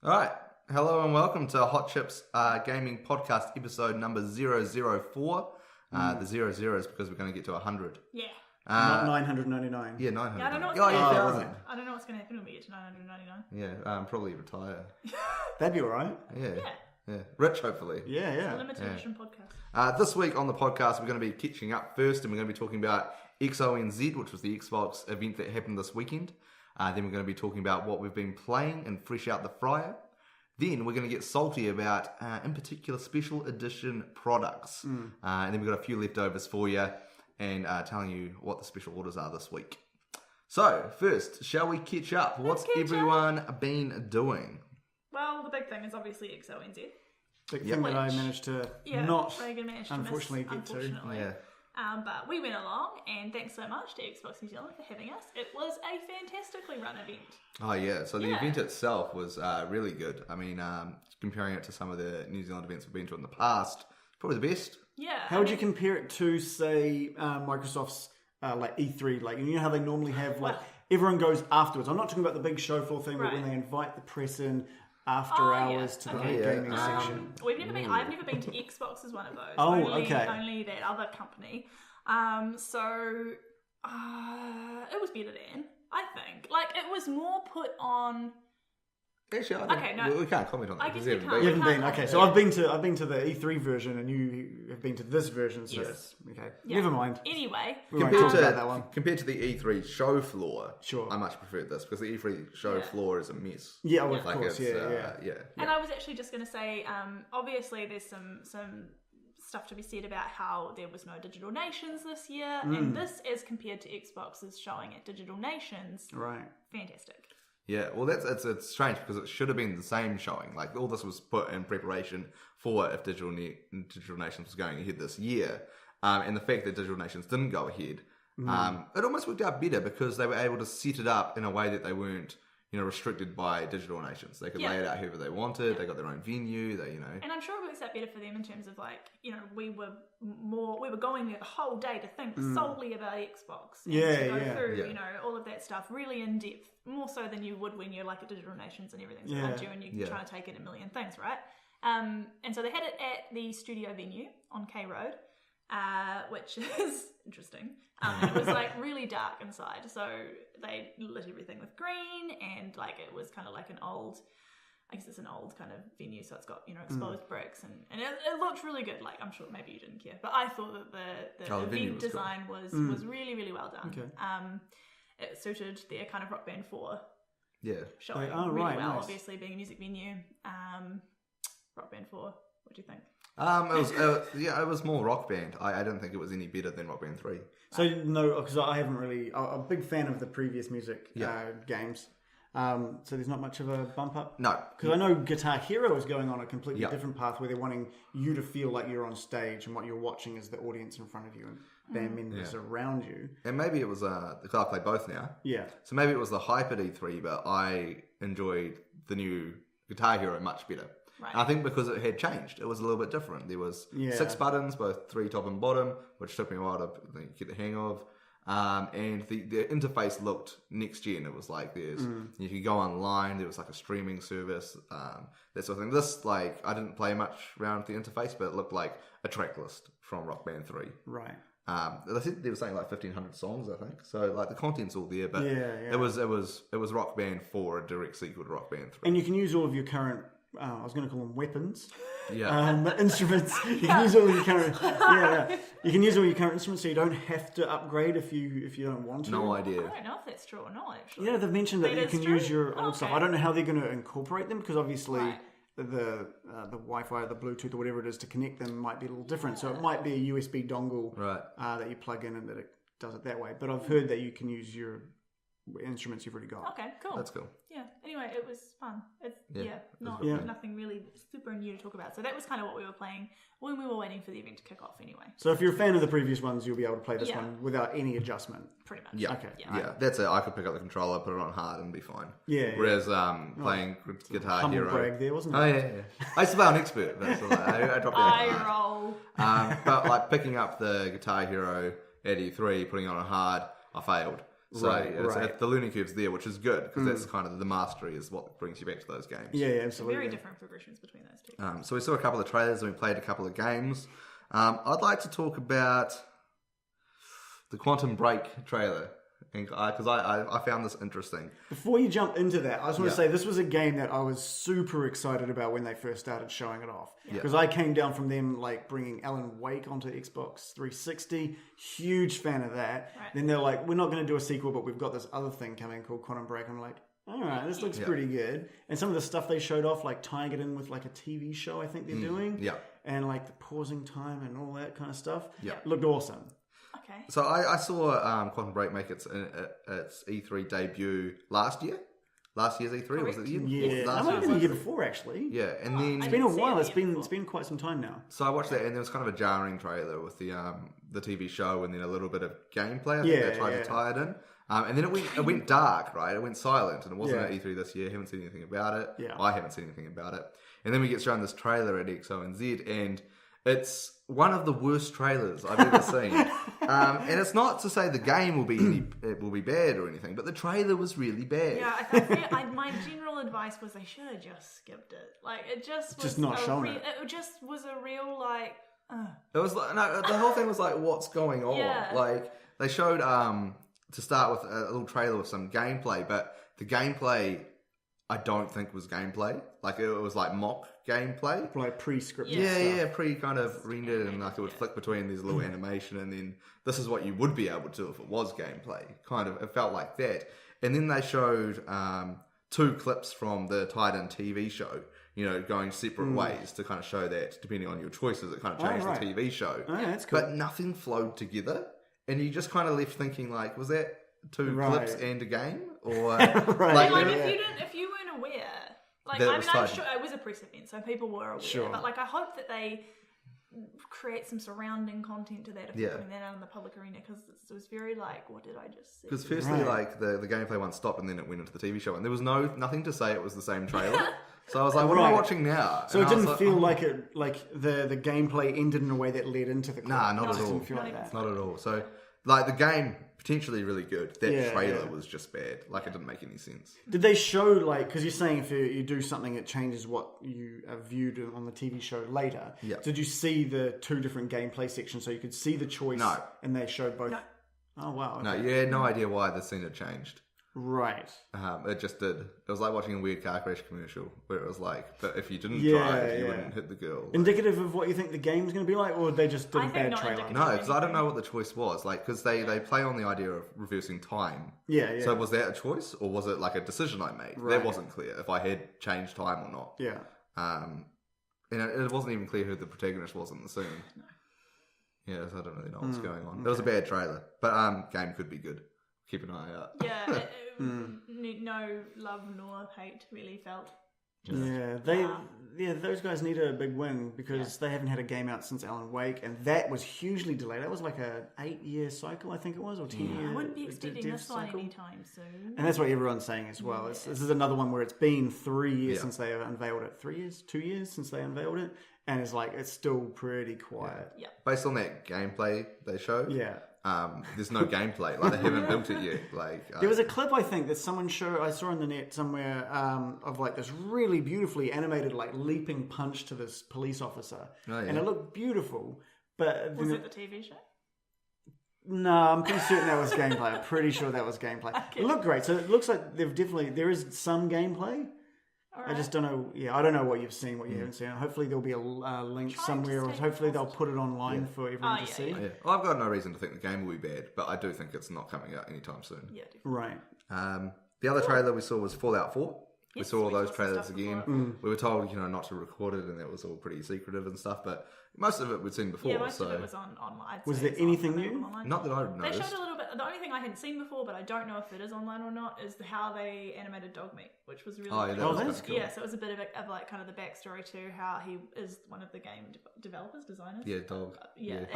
All right. Hello and welcome to Hot Chips Gaming Podcast episode number 004. The 00 is because we're going to get to 100. Yeah. Not 999. Yeah, 900. Yeah, I don't know what's Oh, going to yeah, happen. I don't know what's going to happen when we get to 999. Yeah, probably retire. That'd be alright. Yeah. Rich, hopefully. Yeah, It's yeah. a limited edition podcast. This week on the podcast, we're going to be catching up first, and we're going to be talking about XONZ, which was the Xbox event that happened this weekend. Then we're going to be talking about what we've been playing and fresh out the fryer. Then we're going to get salty about, in particular, special edition products. And then we've got a few leftovers for you and telling you what the special orders are this week. So, first, shall we catch up? What's everyone been doing? Well, the big thing is obviously XONZ. Big thing that I managed to not, Reagan managed unfortunately, to miss, get to. Yeah. But we went along, and thanks so much to Xbox New Zealand for having us. It was a fantastically run event. Oh, yeah. So the event itself was really good. I mean, comparing it to some of the New Zealand events we've been to in the past, probably the best. Yeah. How would you compare it to, say, Microsoft's like E3? Like, you know how they normally have, like, everyone goes afterwards. I'm not talking about the big show floor thing, but when they invite the press in after hours to the gaming section. I've never been to Xbox as one of those. Oh, okay. Only that other company. So it was better then, I think. Like, it was more put on. Actually, we can't comment on that. I guess because we can't. You haven't been, okay. So I've been to the E3 version, and you have been to this version. So Yes. Okay, Yeah. never mind. Anyway. We won't talk about that one. Compared to the E3 show floor, Sure. I much preferred this because the E3 show floor is a mess. Yeah, well, of Like course, it's, yeah. And I was actually just going to say, obviously there's some stuff to be said about how there was no Digital Nations this year, and this, as compared to Xbox's showing at Digital Nations, Right. fantastic. Yeah, well, it's strange because it should have been the same showing. Like, all this was put in preparation for if Digital Nations was going ahead this year. And the fact that Digital Nations didn't go ahead, it almost worked out better because they were able to set it up in a way that they weren't, restricted by Digital Nations. They could lay it out however they wanted. They got their own venue. And I'm sure it works out better for them in terms of, like, we were going there the whole day to think solely about Xbox. And to go through, all of that stuff really in depth, more so than you would when you're like at Digital Nations and everything's around you and you're trying to take in a million things, right? And so they had it at the studio venue on K Road, which is interesting. And it was like really dark inside, so they lit everything with green, and like it was kind of like an old kind of venue, so it's got exposed bricks, and it looked really good. Like, I'm sure maybe you didn't care, but I thought that the event design was really, really well done. Okay. It suited their kind of Rock Band 4 showing well. Nice. Obviously being a music venue. Rock Band 4, what do you think? It was more Rock Band. I don't think it was any better than Rock Band 3. So, no, because I haven't really... I'm a big fan of the previous music games. So there's not much of a bump up? No. Because I know Guitar Hero is going on a completely different path where they're wanting you to feel like you're on stage and what you're watching is the audience in front of you and band members around you. And maybe it was... because I play both now. Yeah. So maybe it was the hype at E3, but I enjoyed the new Guitar Hero much better. Right. And I think because it had changed, it was a little bit different. There was 6 buttons, both 3 top and bottom, which took me a while to get the hang of. And the interface looked next gen. It was like you could go online. There was like a streaming service, that sort of thing. This, like, I didn't play much around with the interface, but it looked like a track list from Rock Band 3. Right. They said they were saying like 1,500 songs, I think. So like the content's all there, but it was Rock Band 4, a direct sequel to Rock Band 3. And you can use all of your current... I was going to call them weapons. Yeah. Instruments. You can use all your current. You can use all your current instruments, so you don't have to upgrade if you don't want to. No idea. I don't know if that's true or not, actually. Yeah, they've mentioned that you can use your old stuff. I don't know how they're going to incorporate them because obviously the Wi-Fi, or the Bluetooth, or whatever it is to connect them might be a little different. So it might be a USB dongle that you plug in and that it does it that way. But I've heard that you can use your instruments you've already got. Okay, cool. That's cool. Yeah. Anyway, it was fun. Nothing really super new to talk about. So that was kind of what we were playing when we were waiting for the event to kick off anyway. So if you're a fan of the previous ones, you'll be able to play this one without any adjustment. Pretty much. Yeah. Okay. Yeah, that's it. I could pick up the controller, put it on hard, and be fine. Yeah. Whereas playing Guitar humble Hero. brag there, wasn't it? Oh yeah. I used to play on Expert. That's all I dropped it in roll. But like picking up the Guitar Hero at E3, putting it on hard, I failed. So the learning curve's there, which is good because that's kind of the mastery is what brings you back to those games. Yeah, absolutely. Very different progressions between those two. So we saw a couple of trailers and we played a couple of games. I'd like to talk about the Quantum Break trailer because I found this interesting. Before you jump into that, I just want to say this was a game that I was super excited about when they first started showing it off. Because I came down from them like bringing Alan Wake onto Xbox 360. Huge fan of that. Right. Then they're like, we're not going to do a sequel, but we've got this other thing coming called Quantum Break. I'm like, all right, this looks pretty good. And some of the stuff they showed off, like tying it in with like a TV show I think they're doing. Yeah. And like the pausing time and all that kind of stuff. Yeah. Looked awesome. Okay. So I saw Quantum Break make its E3 debut last year. Last year's E3 was it the year? Yeah, that might have been the year before actually. Yeah, and then it's been a while. It's been quite some time now. So I watched that, and there was kind of a jarring trailer with the TV show, and then a little bit of gameplay. I think they tried to tie it in, and then it went dark, right? It went silent, and it wasn't at E3 this year. Haven't seen anything about it. Yeah. I haven't seen anything about it. And then we get shown this trailer at XONZ, and it's one of the worst trailers I've ever seen. And it's not to say the game will be bad or anything, but the trailer was really bad. Yeah, my general advice was they should have just skipped it. Like it just not shown it. It just was a real like. It was like the whole thing was like, what's going on? Yeah. Like they showed to start with a little trailer with some gameplay, but the gameplay I don't think was gameplay. Like it was like mock gameplay, like pre-scripted. Yeah, pre kind of rendered, and like it would flick between these little animation, and then this is what you would be able to if it was gameplay. Kind of, it felt like that. And then they showed 2 clips from the tied-in TV show. You know, going separate ways to kind of show that depending on your choices, it kind of changed the TV show. Oh, that's cool. But nothing flowed together, and you just kind of left thinking like, was that 2 clips and a game, or if you weren't aware. Like, I'm sure it was a press event, so people were aware. Sure. But, like, I hope that they create some surrounding content to that if they're putting that out in the public arena, because it was very, like, what did I just see? Because firstly, like, the gameplay one stopped, and then it went into the TV show, and there was nothing to say it was the same trailer. So I was like, what am I watching now? So it didn't feel like the gameplay ended in a way that led into the clip. Nah, not at all. Didn't feel like that. Not at all. So, like, the game... potentially really good. That trailer was just bad. Like, it didn't make any sense. Did they show, like, because you're saying if you do something, it changes what you viewed on the TV show later. Yeah. Did you see the 2 different gameplay sections so you could see the choice? No. And they showed both? No. Oh, wow. Okay. No, you had no idea why the scene had changed. Right. It just did. It was like watching a weird car crash commercial where it was like, but if you didn't drive, you wouldn't hit the girl. Like, indicative of what you think the game's going to be like, or they just did a bad trailer? No, because I don't know what the choice was. Like, because they play on the idea of reversing time. Yeah. So was that a choice, or was it like a decision I made? Right. That wasn't clear if I had changed time or not. Yeah. And it wasn't even clear who the protagonist was in the scene. No. Yeah, so I don't really know what's going on. Okay. It was a bad trailer, but game could be good. Keep an eye out. Yeah, no love nor hate really felt. Those guys need a big win because they haven't had a game out since Alan Wake, and that was hugely delayed. That was like a 8-year cycle, I think it was, or 10-year. I wouldn't be expecting this one anytime soon. And that's what everyone's saying as well. This is another one where it's been 3 years since they unveiled it. 3 years, 2 years since they unveiled it, and it's like it's still pretty quiet. Yeah. Based on that gameplay they showed. Yeah. There's no gameplay. Like, they haven't built it yet. Like, there was a clip, I think, that someone showed. I saw on the net somewhere of like this really beautifully animated, like leaping punch to this police officer, and it looked beautiful. But was it the TV show? No, I'm pretty certain that was gameplay. I'm pretty sure that was gameplay. Okay. It looked great. So it looks like there is some gameplay. Right. I just don't know. Yeah, I don't know what you've seen, what you haven't seen. Hopefully there'll be a link somewhere, or hopefully they'll put it online for everyone to see. Yeah. Well, I've got no reason to think the game will be bad, but I do think it's not coming out anytime soon. Yeah, definitely. Right. The other trailer we saw was Fallout 4. We saw all those trailers again. We were told, not to record it, and that was all pretty secretive and stuff. But most of it we'd seen before. Yeah, most of it was online. Was there anything new? Not that I noticed. They showed a little bit. The only thing I hadn't seen before, but I don't know if it is online or not, is how they animated Dogmeat, which was really cool. That's cool. Yeah, so it was a bit of like kind of the backstory to how he is one of the game developers, designers. Yeah, dog.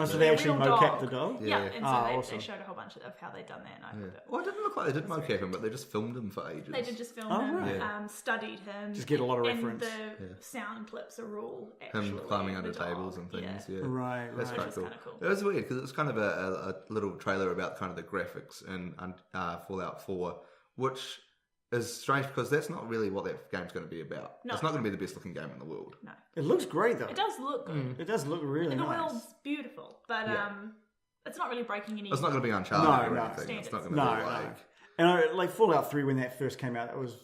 So they actually mocapped the dog? Yeah, and so they showed a whole bunch of how they'd done that. And Well, it didn't look like they did mocap him, but they just filmed him for ages. They did just film him, studied him. Just get a lot of reference. And the sound clips are all actually him climbing under tables and things. Yeah. Yeah, Right. That's Which quite is cool. kinda cool. It was weird because it was kind of a little trailer about kind of the graphics in Fallout 4, which is strange because that's not really what that game's going to be about. No. It's not going to be the best looking game in the world. No. It looks great though. It does look good. It does look really The nice. world's beautiful, but it's not really breaking any. It's not going to be Uncharted or No. anything. It's not going to No, be no. like... And like Fallout 3 when that first came out, it was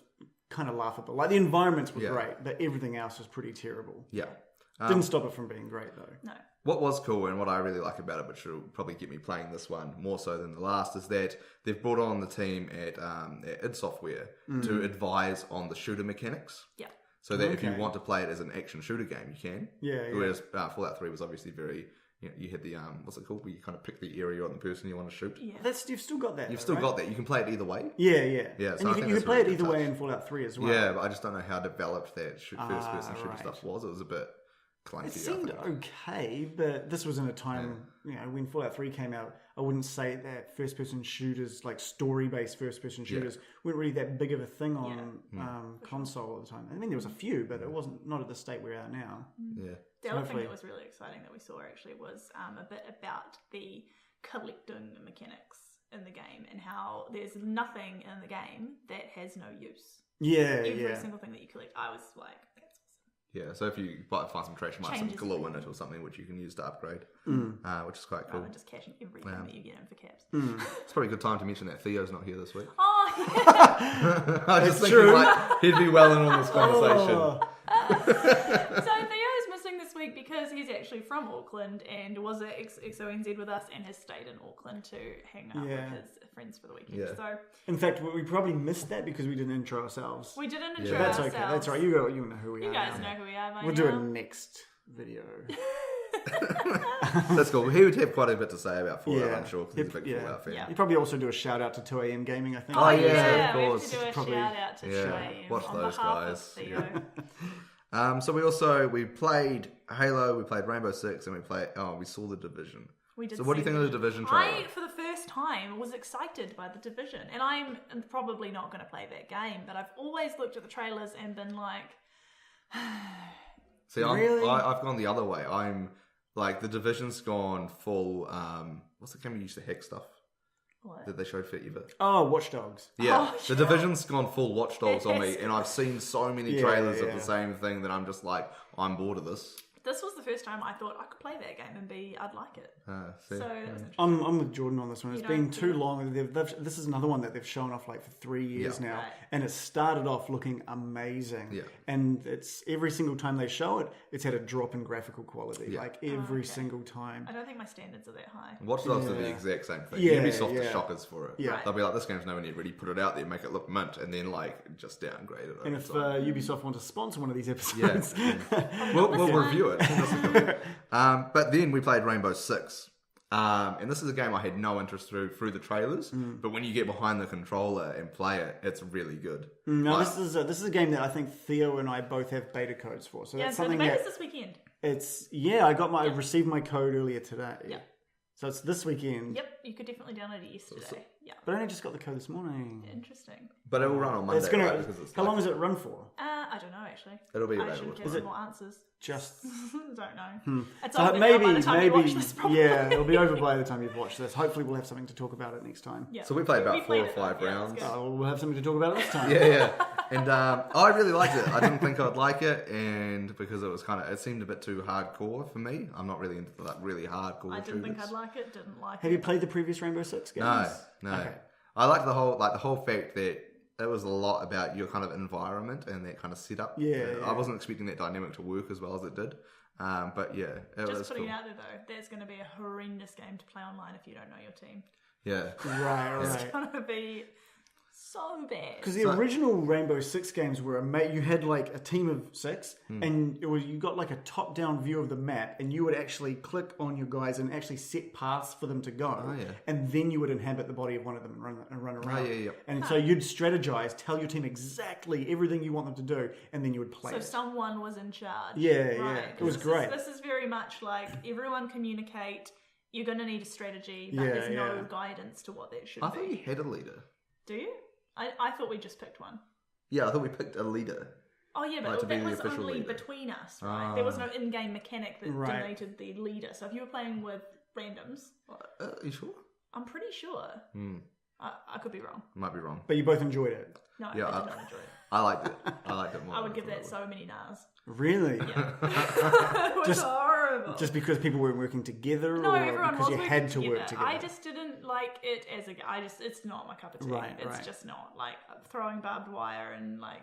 kind of laughable. Like the environments were Yeah. great, but everything else was pretty terrible. Yeah. Didn't stop it from being great though. No. What was cool and what I really like about it, which will probably get me playing this one more so than the last, is that they've brought on the team at id Software to advise on the shooter mechanics. Yeah. So that if you want to play it as an action shooter game, you can. Yeah. Whereas Fallout 3 was obviously very, you had the, what's it called, where you kind of pick the area on the person you want to shoot. Yeah. You've still got that. You've though, still right? got that. You can play it either way. Yeah. Yeah, And so I you think can that's play really it good either way touch. in Fallout 3 as well. Yeah, but I just don't know how developed that first-person shooter right. stuff was. It was a bit clunky. It seemed okay, but this was in a time, when Fallout 3 came out, I wouldn't say that first-person shooters, like story-based first-person shooters, weren't really that big of a thing on console at the time. I mean, there was a few, but it wasn't not at the state we're at now. Yeah. The other thing that was really exciting that we saw actually was a bit about the collecting mechanics in the game and how there's nothing in the game that has no use. Yeah, Every single thing that you collect, I was like, that's awesome. Yeah, so if you find some trash, you might have some Changes glow in everything. it or something which you can use to upgrade, which is quite cool. Rather than just cashing everything that you get in for caps. It's probably a good time to mention that Theo's not here this week. Oh, yeah. I was just thinking like, he'd be well in on this conversation. So Theo's missing this week because he's actually from Auckland and was at XONZ with us and has stayed in Auckland to hang out with his friends for the weekend. Yeah. So In fact, we probably missed that because we didn't intro ourselves. we didn't intro That's ourselves. okay. That's right. You know who we are. You guys now. know who we are by We'll now. do it next video. That's cool. He would have quite a bit to say about Fallout, Yeah. I'm sure, because he's a big Fallout fan. Yeah. You probably also do a shout out to 2AM Gaming, I think. Oh, yeah, of we have course. to do a Probably- shout out to Trey watch on those behalf guys. of Theo. So we played Halo, we played Rainbow Six, and we saw The Division. We did So what do you see think of the Division trailer? I, for the first time, was excited by the Division, and I'm probably not going to play that game, but I've always looked at the trailers and been like, See, Really? I've gone the other way. I'm like, the Division's gone full, what's the game you used to hack stuff what? that they showed for Eva? Oh, Watch Dogs. Yeah, Oh, the Division's gone full Watch Dogs on me, Yes. and I've seen so many Yeah, trailers of yeah. the same thing that I'm just like, I'm bored of this. This was the first time I thought I could play that game and I'd like it. See? So that was interesting. I'm with Jordan on this one. It's You been don't too do it? long. This is another one that they've shown off like for 3 years Yeah. now, Right. and it started off looking amazing. Yeah. And it's every single time they show it, it's had a drop in graphical quality, Yeah. like every okay. single time. I don't think my standards are that high. Watch Dogs are the Yeah. exact same thing. Yeah, Ubisoft are yeah. shockers for it. Yeah. Right. They'll be like, this game's nowhere near ready, put it out there, make it look mint, and then like just downgrade it. And over if time. Ubisoft want to sponsor one of these Yeah, episodes, we'll this one. review it. But then we played Rainbow Six. And this is a game I had no interest through the trailers, but when you get behind the controller and play it, it's really good. no, Like- this is a game that I think Theo and I both have beta codes for. So Yeah, that's so the something beta's that this weekend. I received my code earlier today. Yeah. So it's this weekend. Yep, you could definitely download it yesterday. Yeah, But I only just got the code this morning. interesting. But it will run on Monday, It's gonna. right? Because it's How like- long does it run for? I don't know actually. It'll be I available. should get tomorrow. some more answers. Just don't know. It's so over now by the time you watch maybe this, probably. yeah, it'll be over by the time you've watched this. Hopefully, we'll have something to talk about it next time. Yeah. So we played about We 4 played or it, 5 yeah, rounds. it's good. We'll have something to talk about it this time. Yeah. And I really liked it. I didn't think I'd like it, and because it was it seemed a bit too hardcore for me. I'm not really into like really hardcore. I didn't think shooters. I'd like it. Didn't like Have it. you played the previous Rainbow Six games? No. Okay. I like the whole fact that it was a lot about your kind of environment and that kind of setup. Yeah. I wasn't expecting that dynamic to work as well as it did. But yeah, it was Just putting cool. it out there though, that's going to be a horrendous game to play online if you don't know your team. Yeah. Right. It's going to be so bad. Because the original Rainbow Six games were you had like a team of 6, and you got like a top-down view of the map, and you would actually click on your guys and actually set paths for them to go, Oh, yeah. and then you would inhabit the body of one of them and run around. yeah. And so you'd strategize, tell your team exactly everything you want them to do, and then you would play So it. someone was in charge. Yeah, yeah. Right. It was great. This is very much like everyone communicate. You're going to need a strategy, but Yeah, there's no yeah. guidance to what that should I thought be. you had a leader. Do you? I thought we just picked one. Yeah, I thought we picked a leader. Oh yeah, but that was only leader. Between us, right? There was no in-game mechanic that denoted the leader. So if you were playing with randoms... Are you sure? I'm pretty sure. I could be wrong. Might be wrong. But you both enjoyed it? No, I did not enjoy it. I liked it. I liked it more. I would give that so many nars. Really? Yeah. It was horrible. Just because people weren't working together, no, or everyone because was you working had to together. work together? I just didn't like it as a guy. It's not my cup of tea. It's just not. Like throwing barbed wire and like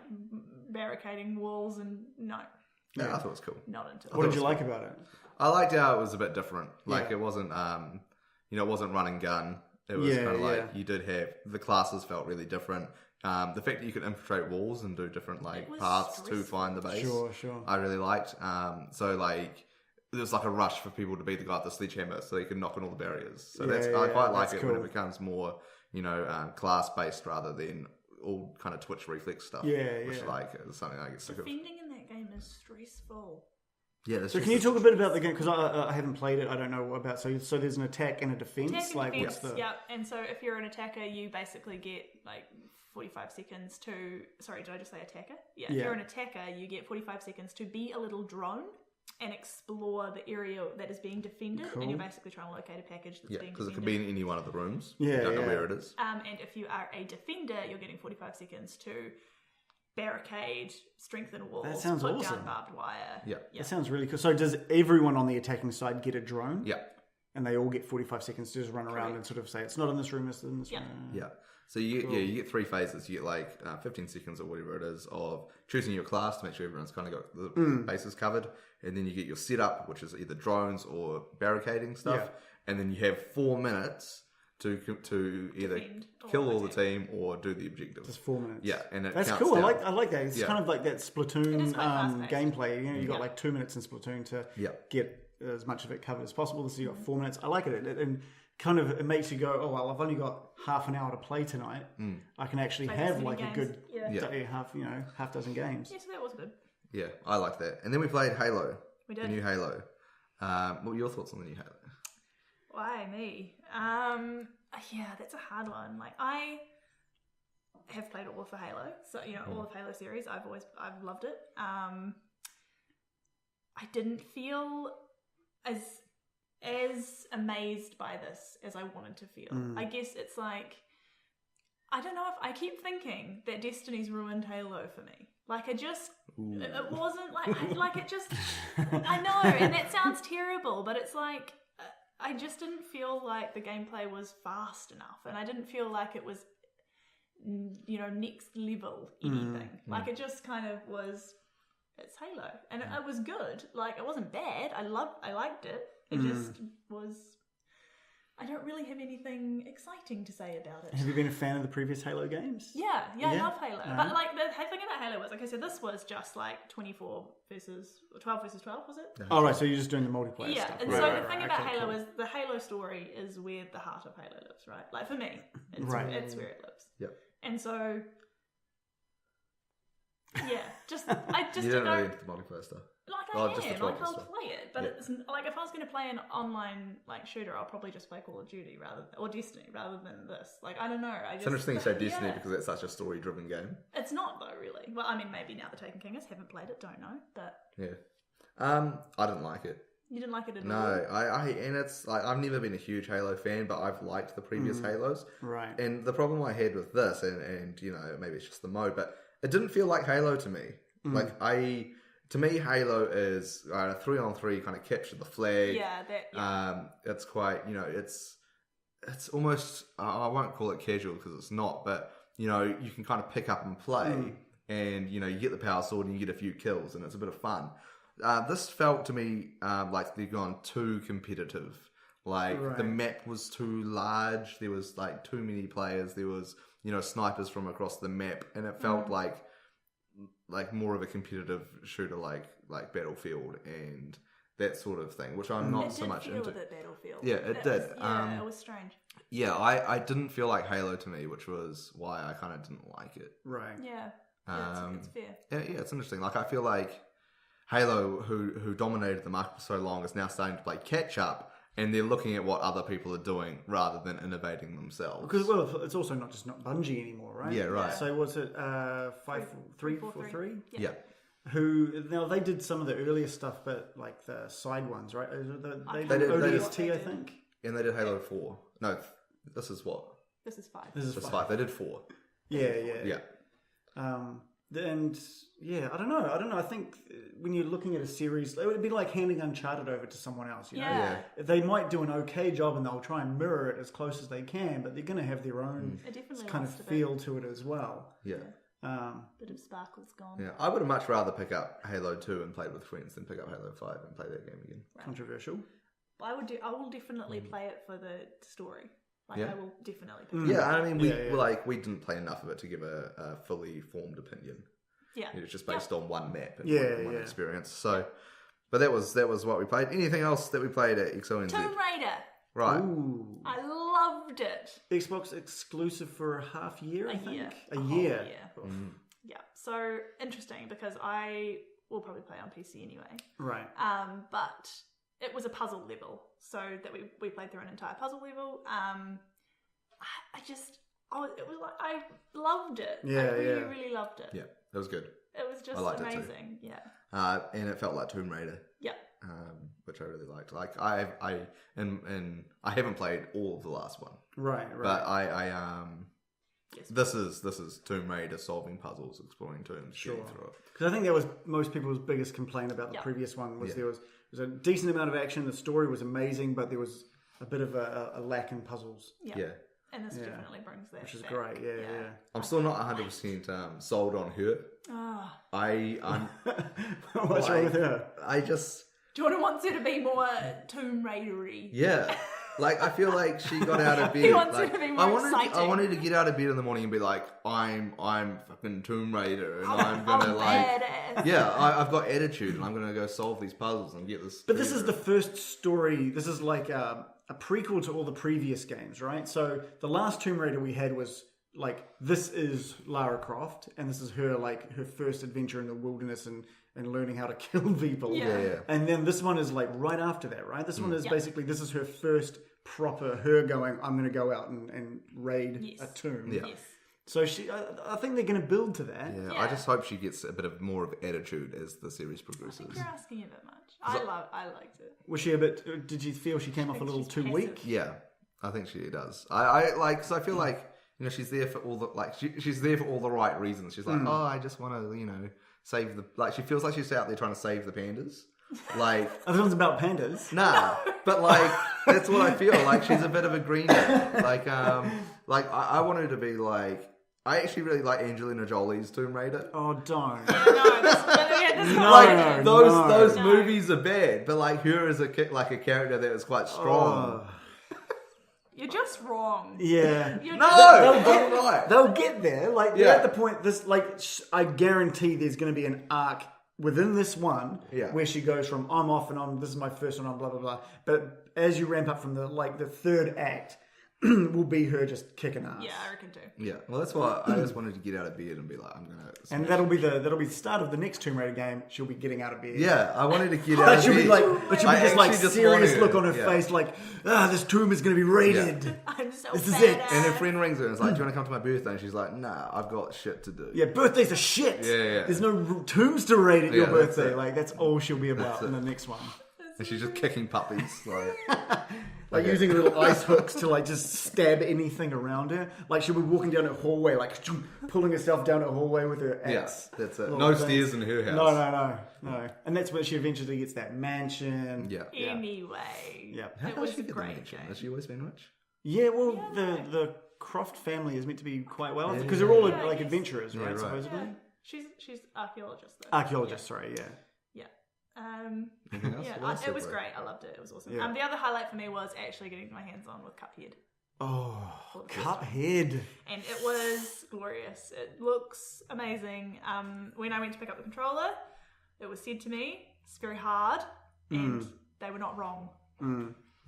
barricading walls and no. Yeah, I thought it was cool. Not into it. What did you like about it? I liked how it was a bit different. Like it wasn't, it wasn't run and gun. It was kind of like you did have the classes felt really different. The fact that you could infiltrate walls and do different paths to find the base. Sure. I really liked. So like there was like a rush for people to be the guy with the sledgehammer, so you could knock on all the barriers. So I quite like it when it becomes more class based rather than all kind of twitch reflex stuff. Which like is something I get sick of. Defending in that game is stressful. Yeah. So can you talk a bit about the game? Because I haven't played it. I don't know about. So there's an attack and a defense. Attack and defense. Yeah. And so if you're an attacker, you basically get like 45 seconds to. Sorry, did I just say attacker? Yeah. If you're an attacker, you get 45 seconds to be a little drone and explore the area that is being defended. Cool. And you're basically trying to locate a package that's being defended. Because it could be in any one of the rooms. Yeah. You don't know where it is. And if you are a defender, you're getting 45 seconds to barricade, strengthen walls, that sounds put awesome. down barbed wire. Yeah. That sounds really cool. So does everyone on the attacking side get a drone? Yeah. And they all get 45 seconds to just run around and sort of say, it's not in this room, it's in this room. Yeah. So you get 3 phases. You get like 15 seconds or whatever it is of choosing your class to make sure everyone's kind of got the bases covered. And then you get your setup, which is either drones or barricading stuff. Yeah. And then you have 4 minutes to either kill all the team or do the objectives. Just 4 minutes. Yeah, and that's cool. Down. I like that. It's kind of like that Splatoon gameplay. You got like 2 minutes in Splatoon to get as much of it covered as possible. So you got 4 minutes. I like it, and kind of it makes you go, oh well, I've only got half an hour to play tonight. I can actually have like a good half dozen games. Yeah, so that was good. Yeah, I like that. And then we played Halo. We did. The new Halo. What were your thoughts on the new Halo? Why me? Yeah, that's a hard one. Like I have played all of the Halo, so all of Halo series. I've loved it. I didn't feel as amazed by this as I wanted to feel. I guess it's like I don't know if I keep thinking that Destiny's ruined Halo for me. Like it wasn't like it just. I know, and that sounds terrible, but it's like. I just didn't feel like the gameplay was fast enough, and I didn't feel like it was, next level anything. Like it just kind of was. It's Halo, and it was good. Like it wasn't bad. I liked it. It just was. I don't really have anything exciting to say about it. Have you been a fan of the previous Halo games? Yeah, I love Halo. But like the thing about Halo was, like I said, this was just like 12 versus 12, was it? Oh right, so you're just doing the multiplayer stuff. Yeah, and so the thing about Halo is the Halo story is where the heart of Halo lives, right? Like for me, it's where it lives. Yep. And so, I just you don't really into the multiplayer stuff. I'll play it, but it's like if I was going to play an online shooter, I'll probably just play Call of Duty or Destiny rather than this. Like I don't know. It's interesting you say Destiny because it's such a story-driven game. It's not though, really. Well, I mean, maybe now the Taken King is. Haven't played it, don't know, but I didn't like it. You didn't like it at all? No, and it's like I've never been a huge Halo fan, but I've liked the previous Halos. Right. And the problem I had with this, and maybe it's just the mode, but it didn't feel like Halo to me. To me, Halo is a 3-on-3 kind of capture the flag. Yeah, it's quite, it's almost, I won't call it casual because it's not, but, you can kind of pick up and play and, you get the power sword and you get a few kills and it's a bit of fun. This felt to me like they've gone too competitive. The map was too large. There was too many players. There was, snipers from across the map and it felt like more of a competitive shooter like Battlefield and that sort of thing, which I'm not so much into. Battlefield. Yeah, it did. It was strange. Yeah, I didn't feel like Halo to me, which was why I kind of didn't like it. Right. Yeah. It's fair. Yeah, it's interesting. I feel like Halo, who dominated the market for so long, is now starting to play catch up. And they're looking at what other people are doing rather than innovating themselves. Because it's also not Bungie anymore, right? Yeah, right. So was it 5-3-4-3? Yeah. They did some of the earlier stuff, but like the side ones, right? They did ODST, I think. And they did Halo 4. No, this is what? This is 5. This is 5. They did 4. Yeah. And I don't know. I think when you're looking at a series, it would be like handing Uncharted over to someone else. You know? They might do an okay job and they'll try and mirror it as close as they can, but they're going to have their own kind of feel to it as well. Yeah. Bit of sparkle's gone. Yeah, I would have much rather pick up Halo 2 and play it with friends than pick up Halo 5 and play that game again. Right. Controversial. I will definitely play it for the story. I will definitely pick it up. Yeah, I mean, we didn't play enough of it to give a fully formed opinion. Yeah. It was just based on one map and one experience. So, but that was what we played. Anything else that we played at XONZ? Tomb Raider. Right. Ooh. I loved it. Xbox exclusive for a half year, I think. A year. Yeah. So interesting because I will probably play on PC anyway. Right. But it was a puzzle level, so that we played through an entire puzzle level. I loved it. I really loved it. Yeah, it was good. It was just amazing. Yeah. And it felt like Tomb Raider. Yeah. Which I really liked. Like I haven't played all of the last one. Right. But this is Tomb Raider solving puzzles, exploring tombs, getting through it. Because I think that was most people's biggest complaint about the previous one was there was a decent amount of action. The story was amazing, but there was a bit of a lack in puzzles. Yeah. And this definitely brings that, which is back. Great. Yeah. I'm still not 100% sold on her. I'm. What's wrong with her? Jordan wants her to be more Tomb Raider-y. Yeah. Like, I feel like she got out of bed. He wants her to be more exciting. I wanted to get out of bed in the morning and be like, I'm fucking Tomb Raider, and I'm gonna badass. Yeah, I've got attitude, and I'm gonna go solve these puzzles and get this. But this is the first story. This is like a prequel to all the previous games, right? So the last Tomb Raider we had was like, this is Lara Croft, and this is her first adventure in the wilderness and learning how to kill people. Yeah. And then this one is like right after that, right? This one is basically, this is her first proper, her going, I'm going to go out and raid a tomb. Yeah. Yes. So I think they're going to build to that. Yeah, I just hope she gets a bit of more of attitude as the series progresses. I think you're asking a bit much. I liked it. Was she a bit, did you feel she came off a little too weak? Yeah, I think she does. Because I feel like, she's there for all the, she's there for all the right reasons. She's like, I just want to, save the, she feels like she's out there trying to save the pandas. Like, this one's about pandas. Nah, but that's what I feel. Like, she's a bit of a greenie. I want her to be like, I actually really like Angelina Jolie's Tomb Raider. Oh, don't. Those movies are bad, but her as a character that was quite strong. Oh. You're just wrong. Yeah. They'll get there. They're at the point. I guarantee there's going to be an arc within this one where she goes from I'm off and this is my first one, I'm blah blah blah. But as you ramp up from the third act, will be her just kicking ass. Yeah, I reckon too. Yeah, well, that's why I just wanted to get out of bed and be like, I'm gonna. And that'll be the start of the next Tomb Raider game. She'll be getting out of bed. Yeah, I wanted to get out of bed. But she'll be just serious look on her face, this tomb is gonna be raided. Yeah. I'm so this badass. is it. And her friend rings her and is like, do you want to come to my birthday? And she's like, nah, I've got shit to do. Yeah, birthdays are shit. Yeah. There's no tombs to raid at your birthday. That's all she'll be about in the next one. And she's just kicking puppies. Using little ice hooks to just stab anything around her. She'll be walking down a hallway, pulling herself down a hallway with her axe. Yeah, that's it. No stairs in her house. No. And that's where she eventually gets that mansion. Yeah. Anyway. Yeah. It was a great game. Has she always been rich? Yeah, well, the Croft family is meant to be quite wealthy because they're all adventurers, right? Right. Supposedly. Yeah. She's archaeologist though. Archaeologist, sorry, yeah. It was great. I loved it. It was awesome. Yeah. The other highlight for me was actually getting my hands on with Cuphead. Oh, Cuphead. And it was glorious. It looks amazing. When I went to pick up the controller, it was said to me, it's very hard, and they were not wrong.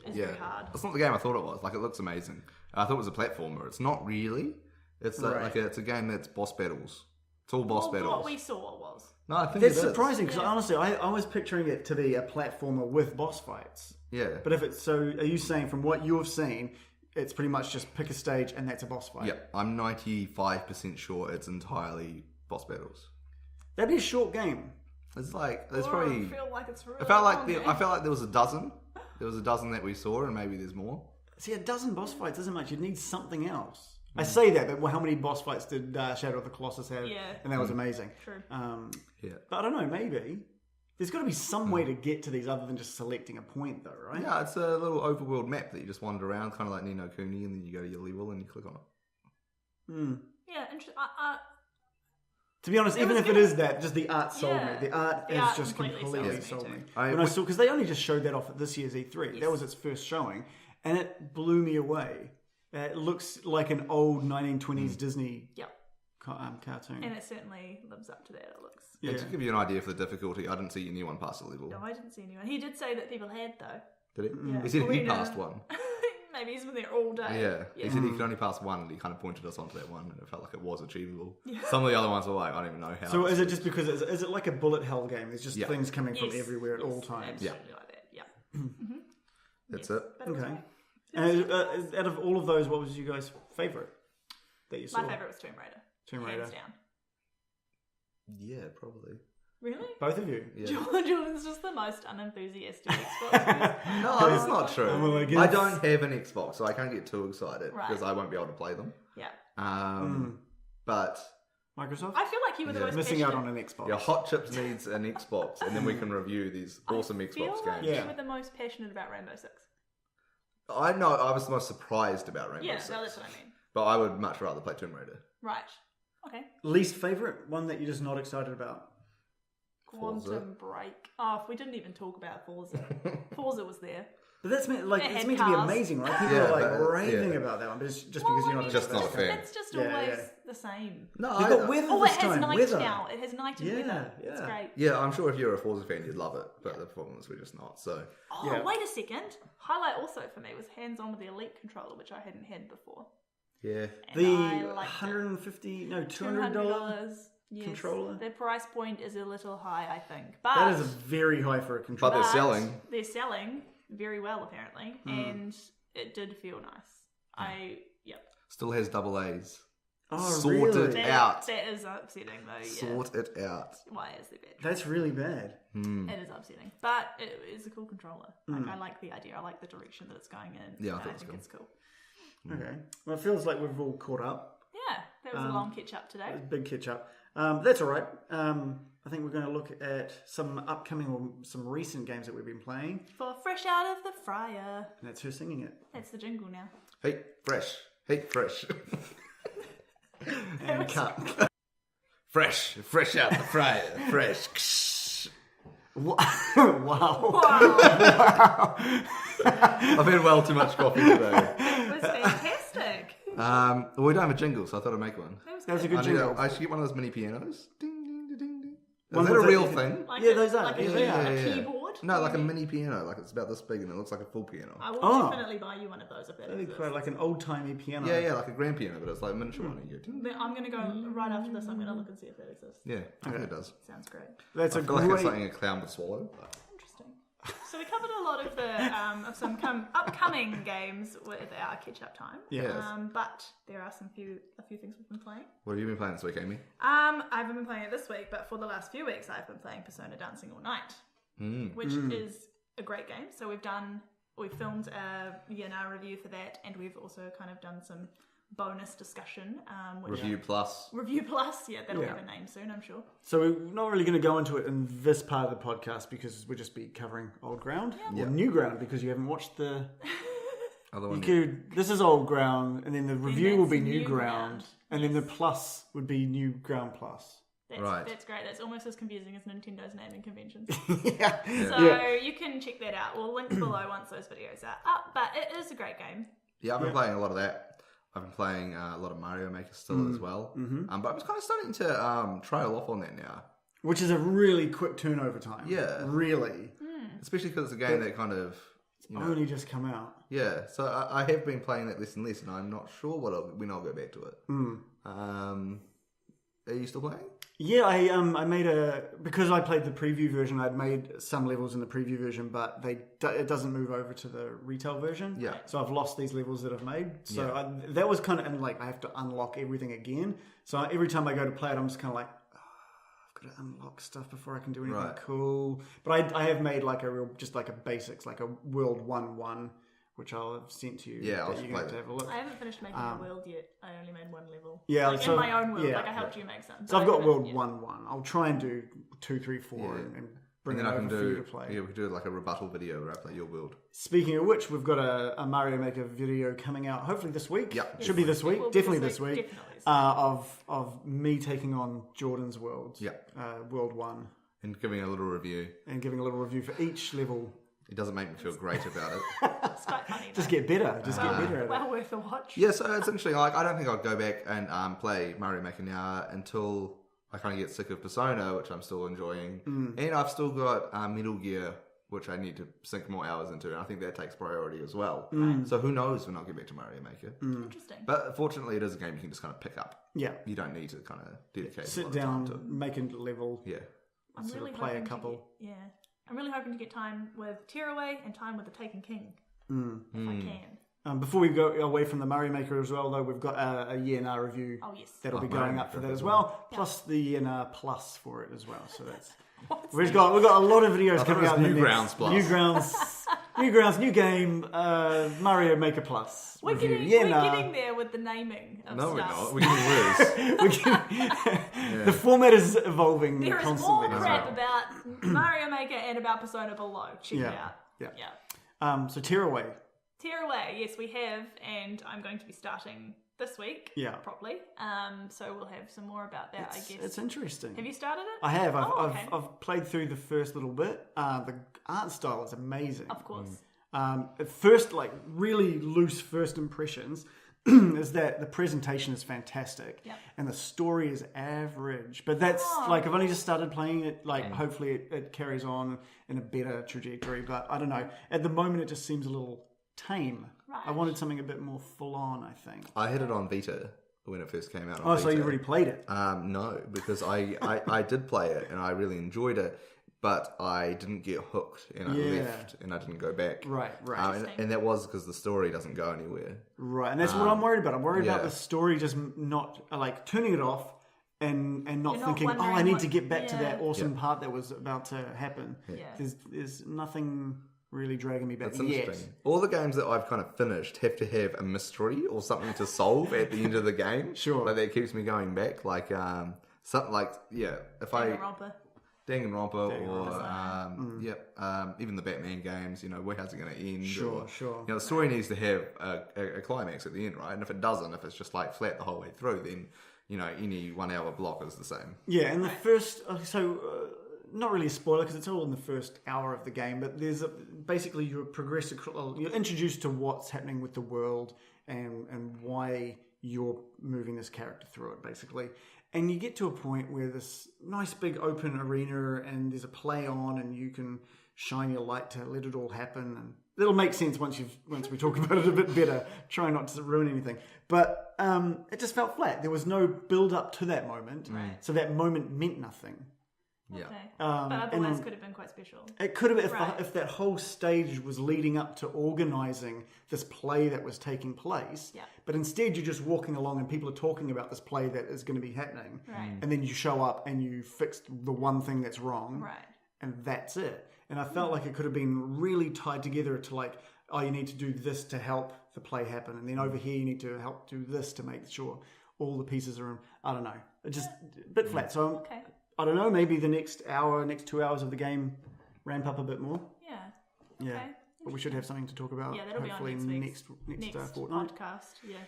It's very hard. It's not the game I thought it was. It looks amazing. I thought it was a platformer. It's not really. It's it's a game that's boss battles. It's all boss battles. What we saw was. No, I think that's surprising because honestly, I was picturing it to be a platformer with boss fights. Yeah. But if it's are you saying from what you've seen, it's pretty much just pick a stage and that's a boss fight? Yeah, I'm 95% sure it's entirely boss battles. That'd be a short game. It's like there's probably. I feel like it's really I felt long, like there was a dozen. There was a dozen that we saw, and maybe there's more. See, a dozen boss fights isn't much. You'd need something else. I say that, but how many boss fights did Shadow of the Colossus have? Yeah. And that was amazing. True. But I don't know, maybe. There's got to be some way to get to these other than just selecting a point, though, right? Yeah, it's a little overworld map that you just wander around, kind of like Ni no Kuni, and then you go to your level and you click on it. Yeah, interesting. To be honest, even if it is that, just the art sold me. The art has just completely sold me. Too. Because they only just showed that off at this year's E3. Yes. That was its first showing, and it blew me away. It looks like an old 1920s Disney cartoon. And it certainly lives up to that, it looks. Yeah. To give you an idea for the difficulty, I didn't see anyone pass the level. No, I didn't see anyone. He did say that people had, though. Did he? Yeah. He said he passed one. Maybe he's been there all day. Yeah. He said he could only pass one, and he kind of pointed us onto that one, and it felt like it was achievable. Yeah. Some of the other ones were like, I don't even know how. So is it just because, is it like a bullet hell game? There's just things coming from everywhere at all times? Absolutely like that, yeah. That's it. Okay. And out of all of those, what was you guys' favourite that you saw? My favourite was Tomb Raider. Tomb Raider. Hands down. Yeah, probably. Really? Both of you? Yeah. Jordan's just the most unenthusiastic Xbox. No, that's not true. Well, I don't have an Xbox, so I can't get too excited because I won't be able to play them. Yeah. But Microsoft? I feel like you were the most missing out on an Xbox. Yeah, Hot Chips needs an Xbox, and then we can review these awesome Xbox games. I feel like you were the most passionate about Rainbow Six. I know, I was the most surprised about Rainbow Six. Yeah, no, that's what I mean. But I would much rather play Tomb Raider. Right. Okay. Least favourite? One that you're just not excited about? Quantum Break. Oh, we didn't even talk about Forza. Forza was there. But that's meant, it's meant to be amazing, right? People are raving about that one, but it's just because you're not just not a fan. It's just always the same. No, you've got weather this it has time. night Weather. now. It has night and weather. Yeah. It's great. Yeah, I'm sure if you're a Forza fan, you'd love it. But the problem is we're just not. So. Oh, wait a second. Highlight also for me was hands-on with the Elite controller, which I hadn't had before. Yeah. And the $200 controller. Their price point is a little high, I think. But that is very high for a controller. But they're selling. They're selling very well, apparently, and it did feel nice. Still has double A's. Oh, Sort really? it out. That is upsetting, though. Yeah. Sort it out. Why is there bad? That's really bad. It is upsetting, but it is a cool controller. Like, I like the idea. I like the direction that it's going in. Yeah, I think it's cool. Okay. Well, it feels like we've all caught up. Yeah, that was a long catch up today. Big catch up. That's all right. I think we're going to look at some upcoming or some recent games that we've been playing. For Fresh Out of the Fryer. And that's her singing it. That's the jingle now. Hey, fresh. Hey, fresh. And cut. Fresh out the fryer. Fresh. Wow. I've had well too much coffee today. It was fantastic. Well, we don't have a jingle, so I thought I'd make one. That was a good jingle. I should get one of those mini pianos. Ding, ding, ding, ding. One Is that a with real the- thing? Like those are. Like Yeah. a keyboard? No, like a mini piano. Like it's about this big and it looks like a full piano. I will definitely buy you one of those if that That'd be exists. quite like an old-timey piano. Yeah, like a grand piano, but it's like a miniature one. And you go, ding. But I'm going to go right after this. I'm going to look and see if that exists. Yeah, I think it does. Sounds great. That's I a feel like it's great... something a clown would swallow. Interesting. So we covered a lot of the of some upcoming games with our catch-up time. Yes. But there are a few things we've been playing. What have you been playing this week, Amy? I haven't been playing it this week, but for the last few weeks I've been playing Persona Dancing All Night, which is a great game. So we filmed a Yana review for that, and we've also kind of done some bonus discussion. Review Plus. Review Plus, yeah, that'll have a name soon, I'm sure. So we're not really going to go into it in this part of the podcast because we'll just be covering old ground or new ground because you haven't watched the... Other one. This is old ground, and then the review will be new ground. and then the plus would be new ground plus. That's great. That's almost as confusing as Nintendo's naming conventions. Yeah. So you can check that out. We'll link below once those videos are up. But it is a great game. Yeah, I've been playing a lot of that. I've been playing a lot of Mario Maker still as well. But I'm kind of starting to trail off on that now. Which is a really quick turnover time. Yeah. Really. Especially because it's a game that kind of... only just come out. Yeah, so I have been playing that less and less, and I'm not sure when I'll go back to it. Are you still playing? Yeah, I made because I played the preview version. I'd made some levels in the preview version, but it doesn't move over to the retail version. Yeah. So I've lost these levels that I've made. So that was kind of, and like I have to unlock everything again. So every time I go to play it, I'm just kind of like, I've got to unlock stuff before I can do anything cool. But I have made like a basics, like a World 1-1, which I'll have sent to you. Yeah, I'll you have to have a look. I haven't finished making a world yet. I only made one level. Yeah, like so, in my own world. Like I helped you make some. So I've got World 1-1. I'll try and do 2, 3, 4 and bring it over for you to play. Yeah, we could do like a rebuttal video where I play your world. Speaking of which, we've got a Mario Maker video coming out hopefully this week. Yep. Should be this week. Definitely this week. Definitely. Of me taking on Jordan's world. Yep. World 1. And giving a little review. And giving a little review for each level. It doesn't make me feel great about it. It's quite funny. Just get better. Just get better at it. Well worth a watch. Yeah, so it's interesting. Like, I don't think I'll go back and play Mario Maker now until I kind of get sick of Persona, which I'm still enjoying. And I've still got Metal Gear, which I need to sink more hours into. And I think that takes priority as well. So who knows when I'll get back to Mario Maker. Interesting. But fortunately, it is a game you can just kind of pick up. Yeah. You don't need to kind of dedicate Sit down, make a level. Yeah. I'm really play a couple. I'm really hoping to get time with Tearaway and time with the Taken King. If I can. Before we go away from the Mario Maker as well, though, we've got a YNR review. Oh, yes. That'll be Mario going up Maker for that as as well. Plus the YNR Plus for it as well. So that's we've got a lot of videos coming out. New Grounds Plus. New grounds, new game. Mario Maker Plus. We're review. getting there with the naming of No, stuff. we're not. We're getting worse. The format is evolving There is constantly. more crap about Mario Maker and about Persona below. Check it out. Yeah. So Tearaway. Tearaway, yes, we have, and I'm going to be starting this week. Yeah. Properly. So we'll have some more about that, I guess. It's interesting. Have you started it? I have. Okay. I've played through the first little bit. The art style is amazing. Of course. At first, like really loose first impressions, is that the presentation is fantastic, and the story is average. But that's like I've only just started playing it. Like hopefully it carries on in a better trajectory. But I don't know. At the moment, it just seems a little tame. Right. I wanted something a bit more full on. I think. I had it on Vita when it first came out. Oh, so you already played it? No, because I did play it and I really enjoyed it. But I didn't get hooked, and I left, and I didn't go back. Right. And that was because the story doesn't go anywhere. Right, and that's what I'm worried about. I'm worried about the story just not, like, turning it off and not thinking, I need to get back to that awesome part that was about to happen. Yeah. There's nothing really dragging me back That's yet. interesting. All the games that I've kind of finished have to have a mystery or something to solve at the end of the game. Sure. Like, that keeps me going back. Like, something like, if Danganronpa or even the Batman games, how's it going to end? Sure. The story needs to have a climax at the end, right? And if it doesn't, if it's just like flat the whole way through, then any 1 hour block is the same. Yeah, and the first not really a spoiler because it's all in the first hour of the game, but there's basically you're introduced to what's happening with the world and why you're moving this character through it, basically. And you get to a point where this nice big open arena and there's a play on and you can shine your light to let it all happen. And it'll make sense once we talk about it a bit better. Try not to ruin anything. But it just felt flat. There was no build up to that moment. Right. So that moment meant nothing. Yeah. Okay. But otherwise could have been quite special. It could have if that whole stage was leading up to organising this play that was taking place. Yeah. But instead you're just walking along and people are talking about this play that is going to be happening. Right. And then you show up and you fixed the one thing that's wrong. Right. And that's it. And I felt like it could have been really tied together to like, you need to do this to help the play happen. And then over here you need to help do this to make sure all the pieces are in. I don't know. It's just a bit flat. So I don't know, maybe the next 2 hours of the game ramp up a bit more. Yeah. Okay. But we should have something to talk about. Yeah, that'll hopefully be on next fortnight. podcast. Yeah.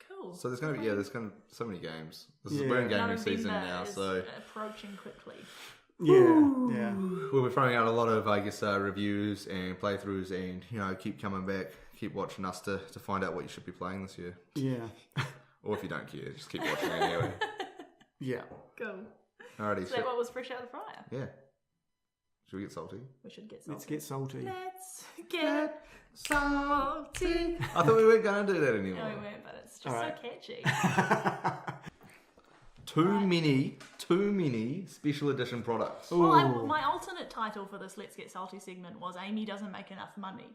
Cool. So there's going to be so many games. We're in gaming season now, so approaching quickly. Yeah. We'll be throwing out a lot of, reviews and playthroughs, and keep coming back, keep watching us to find out what you should be playing this year. Yeah. Or if you don't care, just keep watching anyway. Yeah. Cool. Alrighty. Is that what was fresh out of the fryer? Yeah. Should we get salty? We should get salty. Let's get salty. Let's get salty. I thought we weren't going to do that anymore. No, we weren't, but it's just so catchy. Too many special edition products. Well, my alternate title for this Let's Get Salty segment was Amy doesn't make enough money.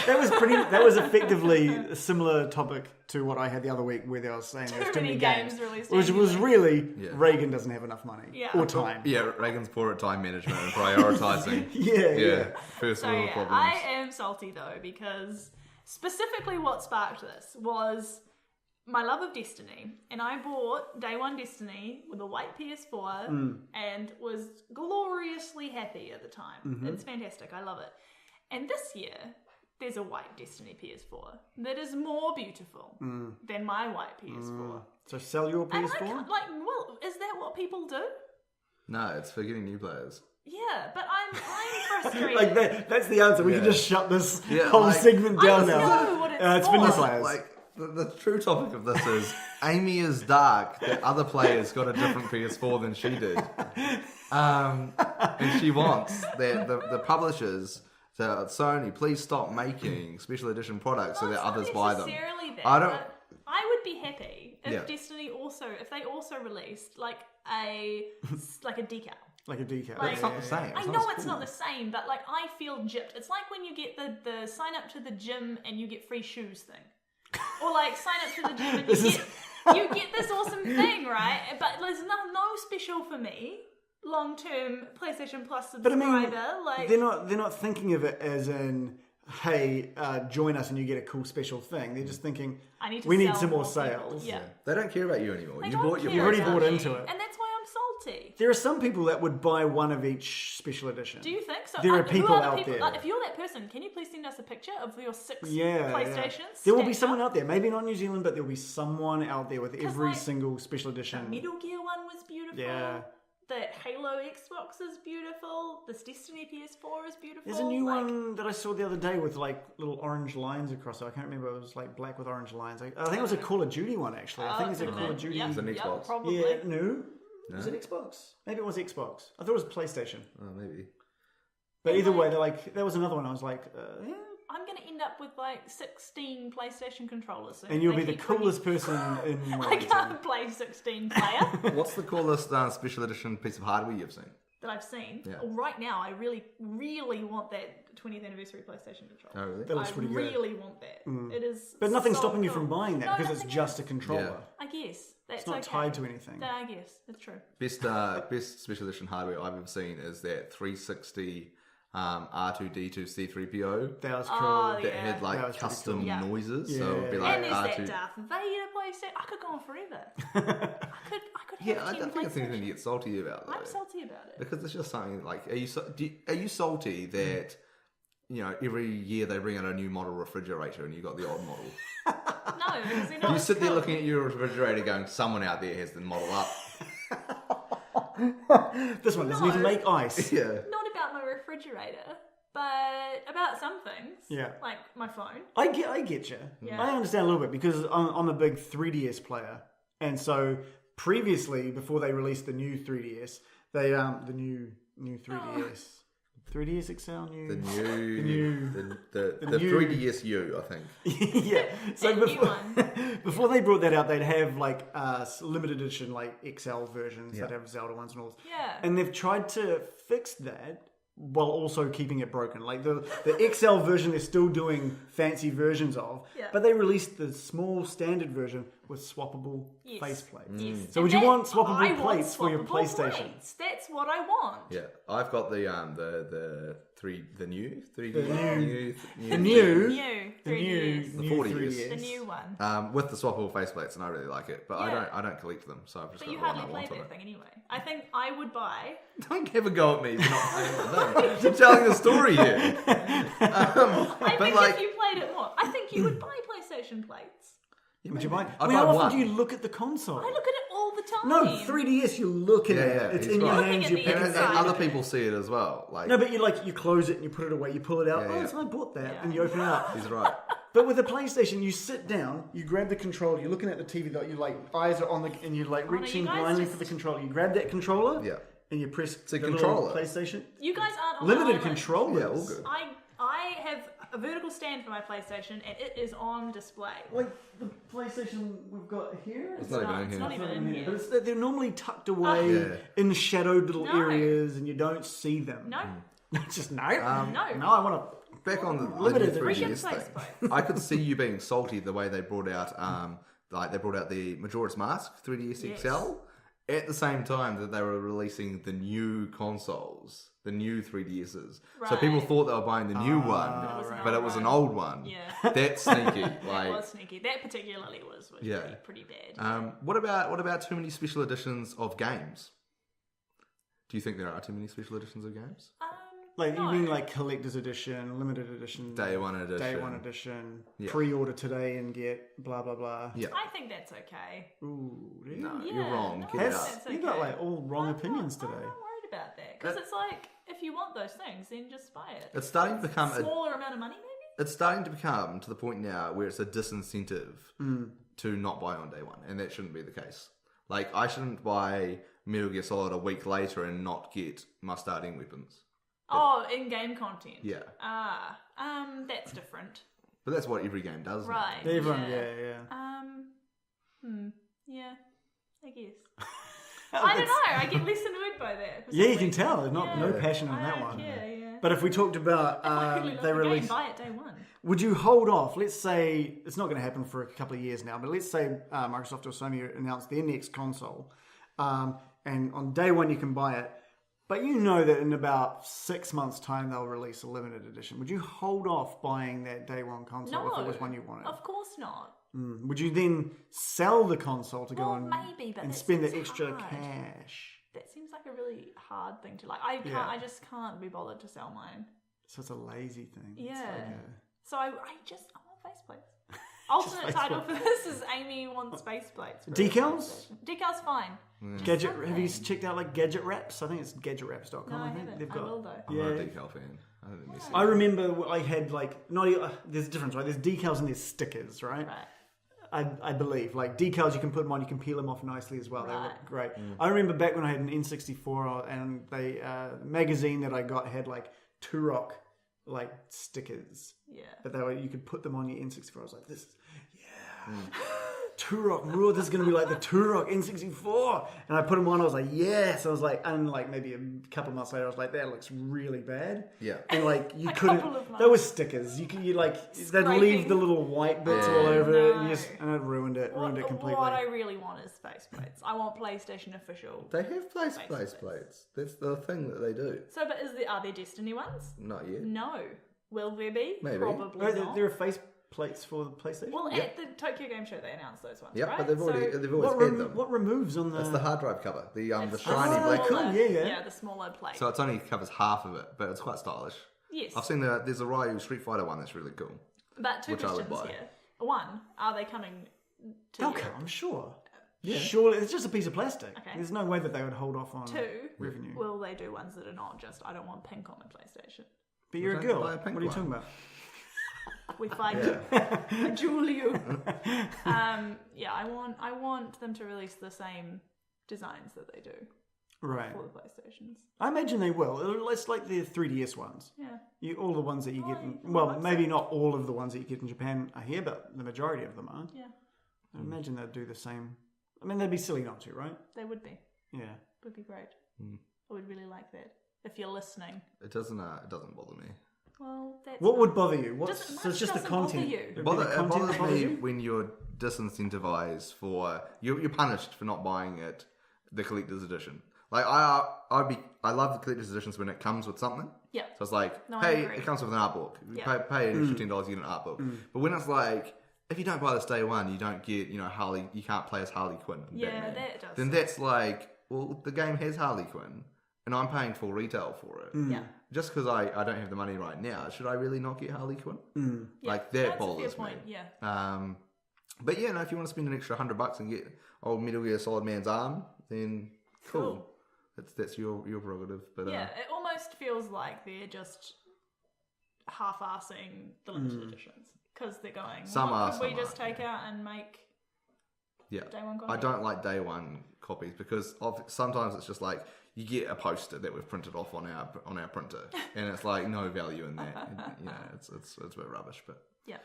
That was effectively a similar topic to what I had the other week, where they were saying there's too many games released, which was really Reagan doesn't have enough money or time. Yeah, Reagan's poor at time management and prioritising. First world problems. I am salty though, because specifically what sparked this was my love of Destiny, and I bought Day 1 Destiny with a white PS4 and was gloriously happy at the time. Mm-hmm. It's fantastic. I love it. And this year, there's a white Destiny PS4 that is more beautiful than my white PS4. So sell your PS4? Well, is that what people do? No, it's for getting new players. Yeah, but I'm frustrated. That's the answer. We can just shut this whole segment down now. I know what it's for new players. The true topic of this is Amy is dark that other players got a different PS4 than she did. And she wants that the publishers, so Sony, please stop making special edition products so that others buy them. That, I would be happy if Destiny if they also released like a decal. Like a decal. But it's not the same. I know it's not the same, but like I feel gypped. It's like when you get the sign up to the gym and you get free shoes thing. Or like sign up to the gym and you get this awesome thing, right? But there's no special for me. Long-term PlayStation Plus subscriber. But I mean, they're not thinking of it as in, hey, join us and you get a cool special thing. They're just thinking, we need some more sales. Yeah. They don't care about you anymore. You already bought into it. And that's why I'm salty. There are some people that would buy one of each special edition. Do you think so? There are people out there. If you're that person, can you please send us a picture of your 6 PlayStations? Yeah. There will be someone out there, maybe not in New Zealand, but there will be someone out there with every single special edition. The Metal Gear one was beautiful. Yeah. The Halo Xbox is beautiful. This Destiny PS4 is beautiful. There's a new one that I saw the other day with like little orange lines across it. I can't remember. It was like black with orange lines. I think it was a Call of Duty one actually. I think it's a Call of Duty. It's an Xbox. Probably. Yeah, no. Was it Xbox? Maybe it was Xbox. I thought it was PlayStation. Oh, maybe. But either way, they're like, there was another one. I was like, yeah. I'm going to end up with like 16 PlayStation controllers. So and you'll be the coolest person in Wellington. I can't play 16 player. What's the coolest special edition piece of hardware you've seen? That I've seen? Yeah. Well, right now, I really, really want that 20th anniversary PlayStation controller. Oh, really? That looks pretty good. I really want that. It is. But nothing's so stopping you cool. from buying that because it's just a controller. I Yeah. guess. That's it's not tied to anything. I guess. That's true. Best special edition hardware I've ever seen is that 360 R2D2 C3PO. That was cool. That had like custom noises. Yeah. So it'd be like and there's R2. that Darth Vader PlayStation. I could go on forever. I could have I don't think it's anything to get salty about. Though. I'm salty about it. Because it's just something like, are you salty that, every year they bring out a new model refrigerator and you got the old model? No, because Do you sit there looking at your refrigerator going, someone out there has the model up? This one doesn't even make ice. Yeah. Not about my refrigerator, but about some things. Yeah. Like my phone. I get you. Yeah. I understand a little bit because I'm a big 3DS player. And so previously, before they released the new 3DS, they the new 3DS. 3DS XL new. The 3DS U, I think. Yeah. So That before they brought that out, they'd have like limited edition like XL versions that have Zelda ones and all. Yeah. And they've tried to fix that while also keeping it broken. Like the XL version, they're still doing fancy versions of, but they released the small standard version with swappable faceplates. Yes. So would you want swappable plates for your PlayStation? Plates. That's what I want. Yeah, I've got the new 3D, the new 3DS. the 40s, the new one. with the swappable faceplates, and I really like it. But I don't collect them, so I've just But got you the one I hardly want play on that it. thing anyway. I think I would buy. Don't have a go at me. You're not playing with them. You're telling the story here. I think if you played it more, I think you would buy PlayStation plates. Yeah, would you buy? I'd How buy often one. do you look at the console? I look at it all the time. No, 3DS. You look at it. It's in your Looking hands. at You the pick it And up. other people see it as well. Like, No, but you close it and you put it away. You pull it out. Yeah, So I bought that, and you open it up. he's right. But with the PlayStation, you sit down, you grab the controller, you're looking at the TV, you like eyes are on the, and you like reaching you guys blindly just- for the controller. You grab that controller, and you press a the controller. little PlayStation. You guys aren't on Limited the island. controllers. Yeah, all good. I have a vertical stand for my PlayStation, and it is on display. Like the PlayStation we've got here. It's not even in It's here. not even in here. But they're normally tucked away in shadowed little areas, and you don't see them. No. Just no. No. I want to. Back on the Limited new 3DS edition. thing, I could see you being salty the way they brought out, the Majora's Mask 3DS Yes. XL at the same time that they were releasing the new consoles, the new 3DSs. So people Right. thought they were buying the new one, but it was an old one. Yeah. That's sneaky. That was sneaky. That particularly was Yeah. pretty bad. What about too many special editions of games? Do you think there are too many special editions of games? Like No. you mean like collector's edition, limited edition, Day one edition. Yeah. pre-order today and get blah blah blah. Yeah. I think that's okay. Ooh, dude. No, Yeah, you're wrong. no, Get that's- out. okay. You got like all wrong I'm opinions not, today. I'm not worried about that because it's like if you want those things, then just buy it. It's starting to become Smaller amount of money, maybe. it's starting to become to the point now where it's a disincentive to not buy on day one, and that shouldn't be the case. Like, I shouldn't buy Metal Gear Solid a week later and not get my starting weapons. Oh, in-game content. Yeah. That's different. But that's what every game does. now. Right. Everyone, yeah. yeah. Yeah, I guess. I don't know. I get less annoyed by that. for Yeah, some you can reason. tell. There's no Yeah. passion on I that don't one. care, yeah. But if we talked about If I really love they the release, game, buy it day one. would you hold off? Let's say it's not going to happen for a couple of years now, but let's say Microsoft or Sony announced their next console, and on day one you can buy it, but you know that in about 6 months' time they'll release a limited edition. Would you hold off buying that day one console if it was one you wanted? Of course not. Would you then sell the console to go Well, and, maybe, but and that spend the seems extra hard. cash? That seems like a really hard thing to like. I can't. Yeah. I just can't be bothered to sell mine. So it's a lazy thing. It's Yeah. like So I want faceplates. Alternate title for this is Amy wants faceplates. for her Decals? PlayStation. Decals fine. Gadget. Something. Have you checked out like Gadget Wraps? I think it's gadgetwraps.com. No, I think haven't. they've I got. will though. I'm Yeah. not a decal fan. I don't think I remember I had like there's a difference, right? There's decals and there's stickers, right? Right. I believe like decals you can put them on, you can peel them off nicely as well. They Right. look great. I remember back when I had an N64 and the magazine that I got had like Turok like stickers, Yeah. but you could put them on your N64. I was like, this is Turok, bro, this is going to be like the Turok N64. And I put them on, I was like, yes. I was like, and like maybe a couple of months later, I was like, that looks really bad. Yeah. And like, you A couldn't, couple of months. there was stickers. You like, they'd leave the little white bits all over it, and, and it ruined it completely. What I really want is faceplates. I want PlayStation official. They have place plates. That's the thing that they do. So, but are there Destiny ones? Not yet. No. Will there be? Maybe. Probably Right, not. there are face plates for the PlayStation? Well, at the Tokyo Game Show, they announced those ones, Yep, right? but they've always what, had them. what removes on the... It's the hard drive cover, the It's shiny smaller- black. cool, yeah. Yeah, the smaller plate. So it only covers half of it, but it's quite stylish. Yes. I've seen there's a Ryu Street Fighter one that's really cool. But two which I would questions buy. here. One, are they coming to They'll Europe? come, sure. Yeah. Surely, it's just a piece of plastic. Okay. There's no way that they would hold off on Two, revenue. will they do ones that are not just, I don't want pink on my PlayStation? But you're a Don't girl. buy a What pink are you one. talking about? We find a Julio. I want them to release the same designs that they do Right. for the PlayStations. I imagine they will. It's like the 3DS ones. Yeah. All the ones that you get... you well, hope maybe so. not all of the ones that you get in Japan are here, but the majority of them are. Yeah. I imagine they'd do the same. I mean, they'd be silly not to, right? They would be. Yeah. Would be great. I would really like that. If you're listening. It doesn't bother me. Well, that's What not- would bother you? Doesn't- So it's just the doesn't bother content. you. It'd be It the content bothers that bothers me you? when you're disincentivized for you're punished for not buying it, the collector's edition. Like I love the collector's editions when it comes with something. Yeah. So it's like, No, I hey, agree. it comes with an art book. You Yeah. pay an extra $10, you get an art book. But when it's like, if you don't buy this day one, you don't get, Harley. You can't play as Harley Quinn. in Yeah, Batman. that does Then suck. that's like, well, the game has Harley Quinn, and I'm paying full retail for it. Yeah. Just because I don't have the money right now, should I really not get Harley Quinn? Yeah. Like that That's a fair bothers me. point. Yeah. But yeah, no, if you want to spend an extra $100 and get old Metal Gear Solid Man's arm, then cool. That's your prerogative. But Yeah, it almost feels like they're just half-assing the limited editions because they're going. Some what are, could we some just aren't, take out and make yeah, day one I copies? don't like day one copies because sometimes it's just like you get a poster that we've printed off on our printer, and it's like no value in that. It's a bit rubbish, but Yeah.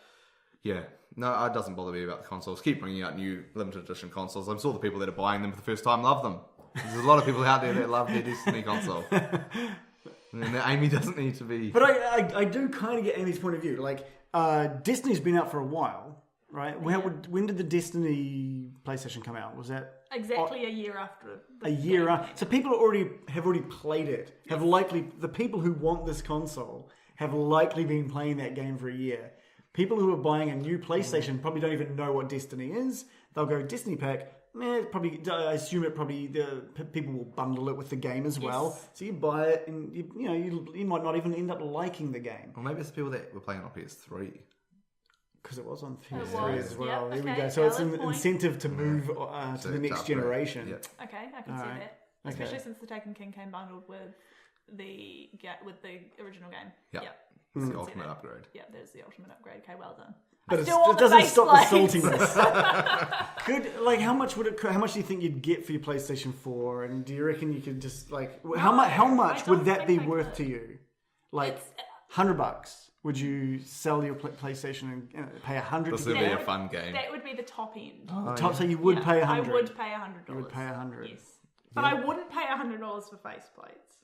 yeah, no, it doesn't bother me about the consoles. Keep bringing out new limited edition consoles. I'm sure the people that are buying them for the first time love them. There's a lot of people out there that love their Destiny console. And Amy doesn't need to be... But I do kind of get Amy's point of view. Like, Destiny's been out for a while, right? Yeah. When did the Destiny PlayStation come out? Was that... Exactly a year after. A year after. So people have already played it. Have likely... The people who want this console have likely been playing that game for a year. People who are buying a new PlayStation probably don't even know what Destiny is. They'll go, Destiny pack... I assume people will bundle it with the game as well. So you buy it, and you might not even end up liking the game. Or maybe it's the people that were playing on PS3. Because it was on PS3 as well. Yep, there we go. So it's an incentive to move to the next generation. Yep. Okay, I can see that. Especially since the Taken King came bundled with the original game. Yep. It's the ultimate upgrade. Yeah, there's the ultimate upgrade. Okay, well done. But it doesn't stop the saltiness. How much do you think you'd get for your PlayStation 4? And do you reckon you could just how much would that be worth to you? Like $100? Would you sell your PlayStation and pay $100? This would be a fun game. That would be the top end. So you would pay $100. I would pay $100. You would pay $100. Yes, but I wouldn't pay $100 for faceplates.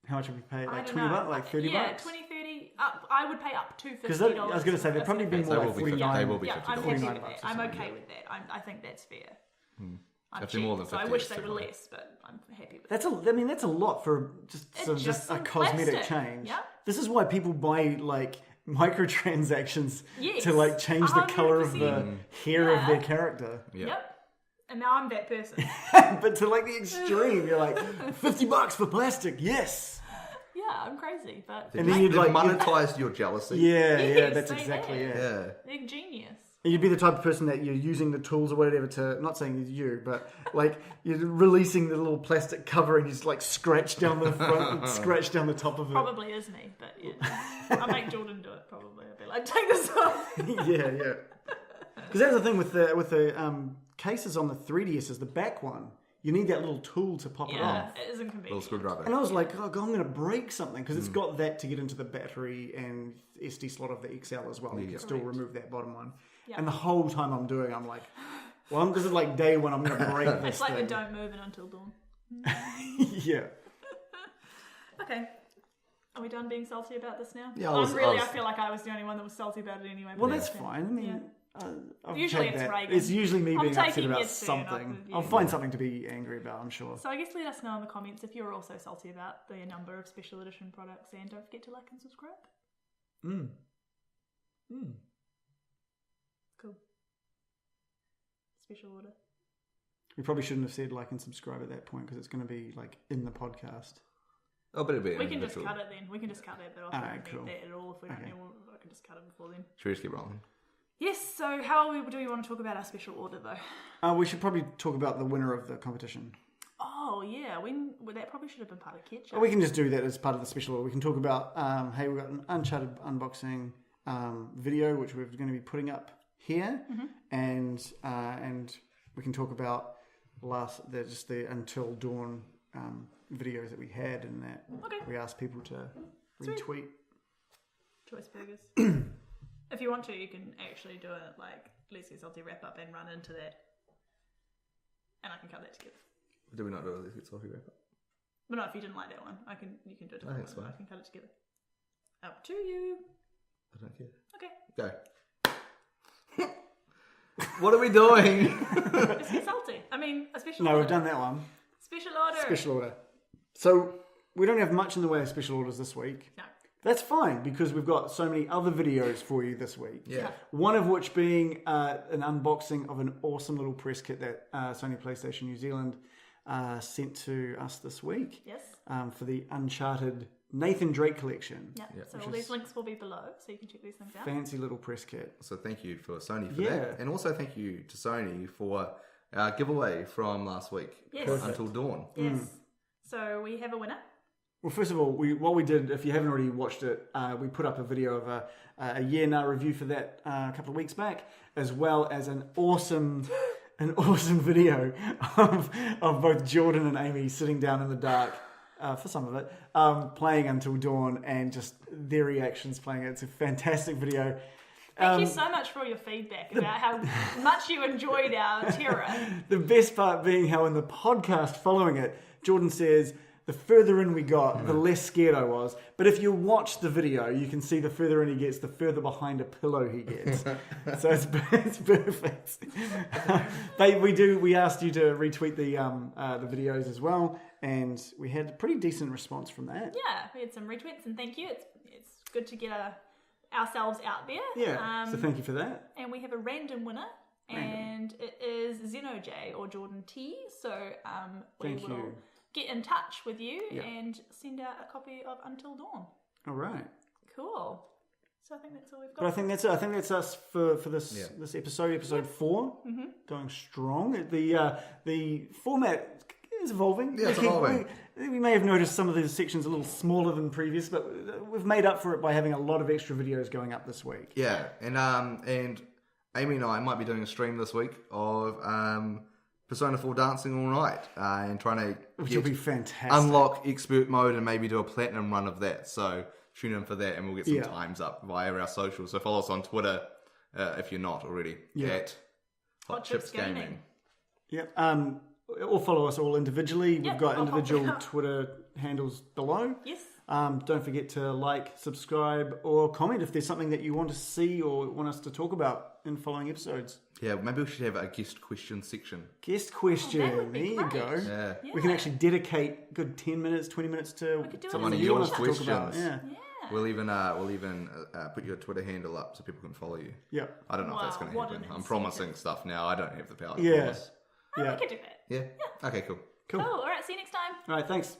How much would you pay? Like $20? Like $30? Yeah, 20, 30. I would pay up to $50. Because I was going to say they'd probably be more like $49. They will be $50. Yeah, I'm happy with that. I'm okay with that. I think that's fair. I'm cheap, more than 50, so I wish they were less, but I'm happy with that. That's a lot for just a cosmetic change. Yeah. This is why people buy microtransactions to change the color of the hair of their character. Yep. And now I'm that person. But to the extreme, you're like, $50 for plastic, yes. Yeah, I'm crazy, but... And then you'd monetize your jealousy. Yeah, that's exactly it. Yeah. They're genius. You'd be the type of person that you're using the tools or whatever to, not saying it's you, but you're releasing the little plastic cover and you just scratch down the front and scratch down the top of it. Probably is me, but yeah. I'll make Jordan do it probably. I'll be like, take this off. Yeah. Because that's the thing with the cases on the 3DS is the back one. You need that little tool to pop it off. Yeah, it is inconvenient. Little screwdriver. And I was like, oh, God, I'm going to break something because it's got that to get into the battery and SD slot of the XL as well. You can still remove that bottom one. Yep. And the whole time I'm like, well, this is day one, I'm going to break this It's like thing. the don't move it until dawn. Yeah. Okay. Are we done being salty about this now? Yeah, I feel like I was the only one that was salty about it anyway. Well, that's fine. I mean... Usually it's Reagan. It's usually me being upset about something. I'll find something to be angry about, I'm sure. So I guess let us know in the comments if you're also salty about the number of special edition products, and don't forget to like and subscribe. Cool. Special order. We probably shouldn't have said like and subscribe at that point because it's going to be in the podcast. Oh, but it'll be we can just cut it then. We can just cut that bit off. Alright, cool. That at all if we don't know. I can just cut it before then. Should we just keep rolling? Yes, so how do we want to talk about our special order though? We should probably talk about the winner of the competition. Oh yeah, that probably should have been part of Ketchup. We can just do that as part of the special order. We can talk about, we've got an Uncharted unboxing video which we're going to be putting up here, and we can talk about the Until Dawn videos that we had and that we asked people to retweet. Choice burgers. If you want to, you can actually do it Let's Get Salty wrap up and run into that. And I can cut that together. Do we not do a Let's Get Salty wrap up? But no, if you didn't like that one, you can do it. I think I can cut it together. Up to you. I don't care. Okay. Go. What are we doing? Let's Get Salty. I mean, a special order. No, we've done that one. Special order. So, we don't have much in the way of special orders this week. No. That's fine because we've got so many other videos for you this week. Yeah. One of which being an unboxing of an awesome little press kit that Sony PlayStation New Zealand sent to us this week. Yes. For the Uncharted Nathan Drake collection. Yeah. So all these links will be below, so you can check these things out. Fancy little press kit. So thank you for Sony for that, and also thank you to Sony for our giveaway from last week. Yes. Until Dawn. Yes. So we have a winner. Well, first of all, what we did, if you haven't already watched it, we put up a video of a year now review for that a couple of weeks back, as well as an awesome video of both Jordan and Amy sitting down in the dark for some of it, playing Until Dawn, and just their reactions playing it. It's a fantastic video. Thank you so much for all your feedback about how much you enjoyed our terror. The best part being how in the podcast following it, Jordan says, the further in we got, the less scared I was. But if you watch the video, you can see the further in he gets, the further behind a pillow he gets. So it's perfect. We asked you to retweet the videos as well, and we had a pretty decent response from that. Yeah, we had some retweets, and thank you. It's good to get ourselves out there. Yeah, so thank you for that. And we have a random winner. And it is Zeno J or Jordan T. So we will get in touch with you and send out a copy of Until Dawn. All right. Cool. So I think that's all we've got. But I think that's it. I think that's us for this episode 4, going strong. The format is evolving. Yeah, it's evolving. We may have noticed some of the sections a little smaller than previous, but we've made up for it by having a lot of extra videos going up this week. Yeah, and Amy and I might be doing a stream this week of Persona 4 dancing all night and trying to which will be fantastic. Unlock expert mode and maybe do a platinum run of that. So tune in for that and we'll get some times up via our socials. So follow us on Twitter if you're not already at Hot Chips Gaming. Yep. Or follow us all individually. We've got individual Twitter handles below. Yes. Don't forget to like, subscribe, or comment if there's something that you want to see or want us to talk about in following episodes. Yeah, maybe we should have a guest question section. Guest question. There you go. Yeah. We can actually dedicate good 10 minutes, 20 minutes to one of your questions. Yeah. We'll even put your Twitter handle up so people can follow you. Yeah. I don't know if that's going to happen. I'm promising stuff now. I don't have the power to promise. We could do that. Yeah? Okay, cool. Cool. All right, see you next time. All right, thanks.